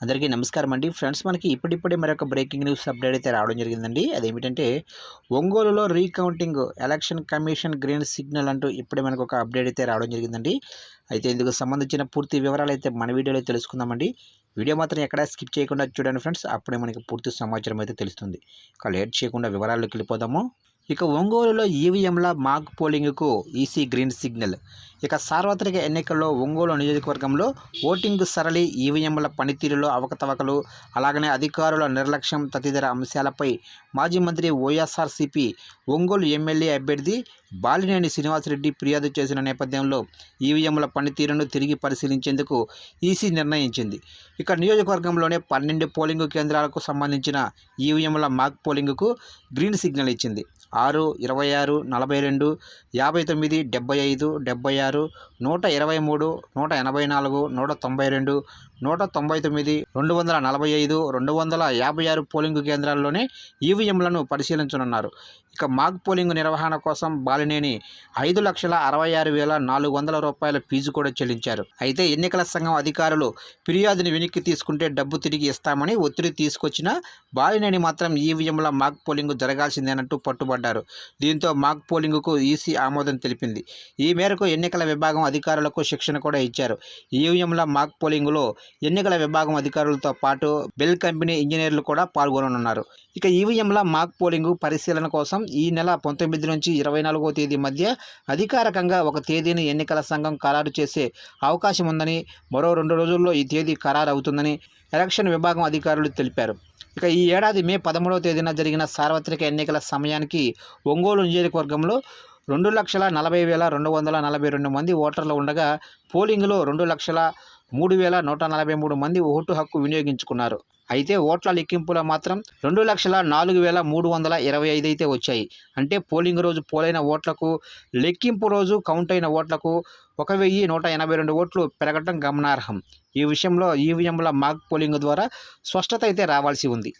అందరికీ నమస్కారం అండి. ఫ్రెండ్స్, మనకి ఇప్పుడిప్పుడే మరొక బ్రేకింగ్ న్యూస్ అప్డేట్ అయితే రావడం జరిగిందండి. అదేమిటంటే ఒంగోలులో recounting election commission green signal అంటూ ఇప్పుడే మనకు ఒక అప్డేట్ అయితే రావడం జరిగిందండి. అయితే ఇందుకు సంబంధించిన పూర్తి వివరాలు అయితే మన వీడియోలో తెలుసుకుందామండి. వీడియో మాత్రం ఎక్కడా స్కిప్ చేయకుండా చూడండి ఫ్రెండ్స్. అప్పుడే మనకి పూర్తి సమాచారం అయితే తెలుస్తుంది. ఇక లేట్ చేయకుండా వివరాల్లోకి వెళ్ళిపోదాము. ఇక ఒంగోలులో ఈవీఎంల మాక్ పోలింగ్కు ఈసీ గ్రీన్ సిగ్నల్. ఇక సార్వత్రిక ఎన్నికల్లో ఒంగోలు నియోజకవర్గంలో ఓటింగ్ సరళి, ఈవీఎంల పనితీరులో అవకతవకలు, అలాగనే అధికారుల నిర్లక్ష్యం తదితర అంశాలపై మాజీ మంత్రి వైఎస్ఆర్సీపీ ఒంగోలు ఎమ్మెల్యే అభ్యర్థి బాలినేని శ్రీనివాసరెడ్డి ఫిర్యాదు చేసిన నేపథ్యంలో ఈవీఎంల పనితీరును తిరిగి పరిశీలించేందుకు ఈసీ నిర్ణయించింది. ఇక నియోజకవర్గంలోనే 12 పోలింగ్ కేంద్రాలకు సంబంధించిన ఈవీఎంల మాక్ పోలింగ్కు గ్రీన్ సిగ్నల్ ఇచ్చింది. 6, 26, 42, 59, 75, 76, 123, 184, 192, 199, 245, 256 పోలింగ్ కేంద్రాల్లోనే ఈవీఎంలను పరిశీలించనున్నారు. ఇక మాక్ పోలింగ్ నిర్వహణ కోసం బాలినేని 5,66,400 రూపాయల ఫీజు కూడా చెల్లించారు. అయితే ఎన్నికల సంఘం అధికారులు ఫిర్యాదుని వెనక్కి తీసుకుంటే డబ్బు తిరిగి ఇస్తామని ఒత్తిడి తీసుకొచ్చిన బాలినేని మాత్రం ఈవీఎంల మాక్ పోలింగ్ జరగాల్సిందేనంటూ పట్టుబడ్డారు. దీంతో మాక్ పోలింగ్కు ఈసీ ఆమోదం తెలిపింది. ఈ మేరకు ఎన్నికల విభాగం అధికారులకు శిక్షణ కూడా ఇచ్చారు. ఈవీఎంల మాక్ పోలింగ్లో ఎన్నికల విభాగం అధికారులతో పాటు బెల్ కంపెనీ ఇంజనీర్లు కూడా పాల్గొననున్నారు. ఇక ఈవీఎంల మాక్ పోలింగ్ పరిశీలన కోసం ఈ నెల 19 నుంచి 24వ తేదీ మధ్య అధికారికంగా ఒక తేదీని ఎన్నికల సంఘం ఖరారు చేసే అవకాశం ఉందని, మరో 2 రోజుల్లో ఈ తేదీ ఖరారు అవుతుందని ఎలక్షన్ విభాగం అధికారులు తెలిపారు. ఇక ఈ ఏడాది మే 13వ తేదీన జరిగిన సార్వత్రిక ఎన్నికల సమయానికి ఒంగోలు నియోజకవర్గంలో 2,40,242 మంది ఓటర్లు ఉండగా పోలింగ్లో 2,03,143 మంది ఓటు హక్కు వినియోగించుకున్నారు. అయితే ఓట్ల లెక్కింపులో మాత్రం 2,04,325 అయితే వచ్చాయి. అంటే పోలింగ్ రోజు పోలైన ఓట్లకు, లెక్కింపు రోజు కౌంట్ అయిన ఓట్లకు 1,182 ఓట్లు పెరగడం గమనార్హం. ఈ విషయంలో ఈవీఎంల మాక్ పోలింగ్ ద్వారా స్పష్టత అయితే రావాల్సి ఉంది.